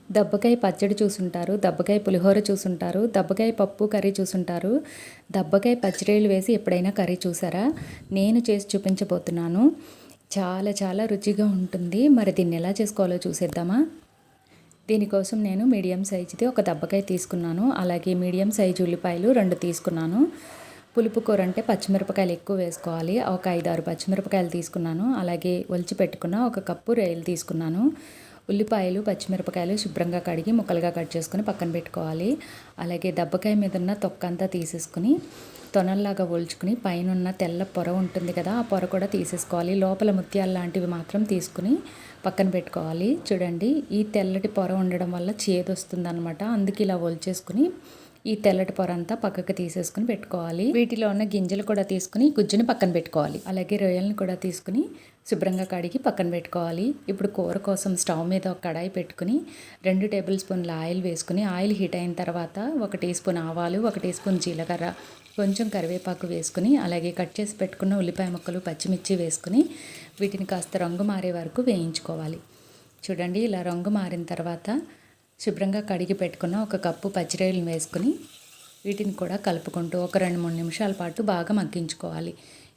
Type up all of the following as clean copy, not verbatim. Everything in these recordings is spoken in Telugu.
దబ్బకాయ పచ్చడి చూసుంటారు, దబ్బకాయ పులిహోర చూసుంటారు, దబ్బకాయ పప్పు కర్రీ చూసుంటారు. దబ్బకాయ పచ్చిరొయ్యలు వేసి ఎప్పుడైనా కర్రీ చూసారా? నేను చేసి చూపించబోతున్నాను. చాలా చాలా రుచిగా ఉంటుంది. మరి దీన్ని ఎలా చేసుకోవాలో చూసేద్దామా? దీనికోసం నేను మీడియం సైజుది ఒక దబ్బకాయ తీసుకున్నాను. అలాగే మీడియం సైజు ఉల్లిపాయలు 2 తీసుకున్నాను. పులుపు కూర అంటే పచ్చిమిరపకాయలు ఎక్కువ వేసుకోవాలి. ఒక 5-6 పచ్చిమిరపకాయలు తీసుకున్నాను. అలాగే ఒలిచి పెట్టుకున్న ఒక కప్పు రొయ్యలు తీసుకున్నాను. ఉల్లిపాయలు పచ్చిమిరపకాయలు శుభ్రంగా కడిగి ముక్కలుగా కట్ చేసుకొని పక్కన పెట్టుకోవాలి. అలాగే దబ్బకాయ మీద ఉన్న తొక్కంతా తీసేసుకుని తొనల్లాగా ఒలుచుకుని పైన తెల్ల పొర ఉంటుంది కదా, ఆ పొర కూడా తీసేసుకోవాలి. లోపల ముత్యాలు లాంటివి మాత్రం తీసుకుని పక్కన పెట్టుకోవాలి. చూడండి, ఈ తెల్లటి పొర ఉండడం వల్ల చేదు వస్తుంది అనమాట. అందుకే ఇలా ఒలిచేసుకుని ఈ తెల్లటి పొర అంతా పక్కకు తీసేసుకుని పెట్టుకోవాలి. వీటిలో ఉన్న గింజలు కూడా తీసుకుని గుజ్జుని పక్కన పెట్టుకోవాలి. అలాగే రొయ్యలను కూడా తీసుకుని శుభ్రంగా కడిగి పక్కన పెట్టుకోవాలి. ఇప్పుడు కూర కోసం స్టవ్ మీద ఒక కడాయి పెట్టుకుని 2 టేబుల్ స్పూన్ల ఆయిల్ వేసుకుని ఆయిల్ హీట్ అయిన తర్వాత 1 టీ స్పూన్ ఆవాలు, 1 టీ స్పూన్ జీలకర్ర, కొంచెం కరివేపాకు వేసుకుని అలాగే కట్ చేసి పెట్టుకున్న ఉల్లిపాయ ముక్కలు, పచ్చిమిర్చి వేసుకుని వీటిని కాస్త రంగు మారే వరకు వేయించుకోవాలి. చూడండి, ఇలా రంగు మారిన తర్వాత శుభ్రంగా కడిగి పెట్టుకున్న ఒక కప్పు పచ్చిరొయ్యలను వేసుకుని వీటిని కూడా కలుపుకుంటూ ఒక 2-3 నిమిషాల పాటు బాగా మగ్గించుకోవాలి.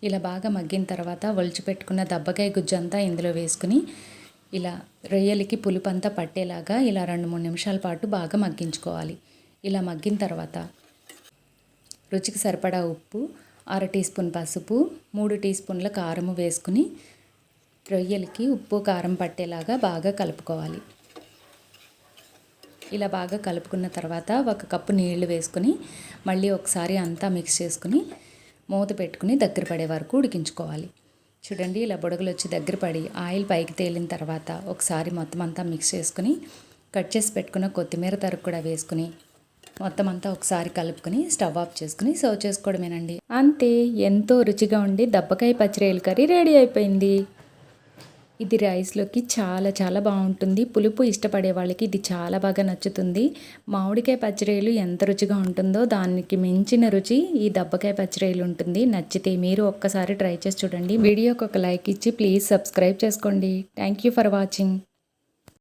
ఇలా బాగా మగ్గిన తర్వాత ఒలిచి పెట్టుకున్న దబ్బకాయ గుజ్జంతా ఇందులో వేసుకుని ఇలా రొయ్యలకి పులుపు అంతా పట్టేలాగా ఇలా 2-3 నిమిషాల పాటు బాగా మగ్గించుకోవాలి. ఇలా మగ్గిన తర్వాత రుచికి సరిపడా ఉప్పు, 1/2 టీ స్పూన్ పసుపు, 3 టీ స్పూన్ల కారము వేసుకుని రొయ్యలకి ఉప్పు కారం పట్టేలాగా బాగా కలుపుకోవాలి. ఇలా బాగా కలుపుకున్న తర్వాత 1 కప్పు నీళ్లు వేసుకుని మళ్ళీ ఒకసారి అంతా మిక్స్ చేసుకుని మూత పెట్టుకుని దగ్గర పడే వరకు ఉడికించుకోవాలి. చూడండి, ఇలా బుడగలు వచ్చి దగ్గర పడి ఆయిల్ పైకి తేలిన తర్వాత ఒకసారి మొత్తం అంతా మిక్స్ చేసుకుని కట్ చేసి పెట్టుకున్న కొత్తిమీర తరుగు కూడా వేసుకుని మొత్తం అంతా ఒకసారి కలుపుకొని స్టవ్ ఆఫ్ చేసుకుని సర్వ్ చేసుకోవడమేనండి. అంతే, ఎంతో రుచిగా ఉండి దబ్బకాయ పచ్చిరొయ్యల కర్రీ రెడీ అయిపోయింది. ఇది రైస్లోకి చాలా చాలా బాగుంటుంది. పులుపు ఇష్టపడే వాళ్ళకి ఇది చాలా బాగా నచ్చుతుంది. మామిడికాయ పచ్చిరొయ్యలు ఎంత రుచిగా ఉంటుందో దానికి మించిన రుచి ఈ దబ్బకాయ పచ్చిరొయ్యలు ఉంటుంది. నచ్చితే మీరు ఒక్కసారి ట్రై చేసి చూడండి. వీడియోకి ఒక లైక్ ఇచ్చి ప్లీజ్ సబ్స్క్రైబ్ చేసుకోండి. Thank you for watching.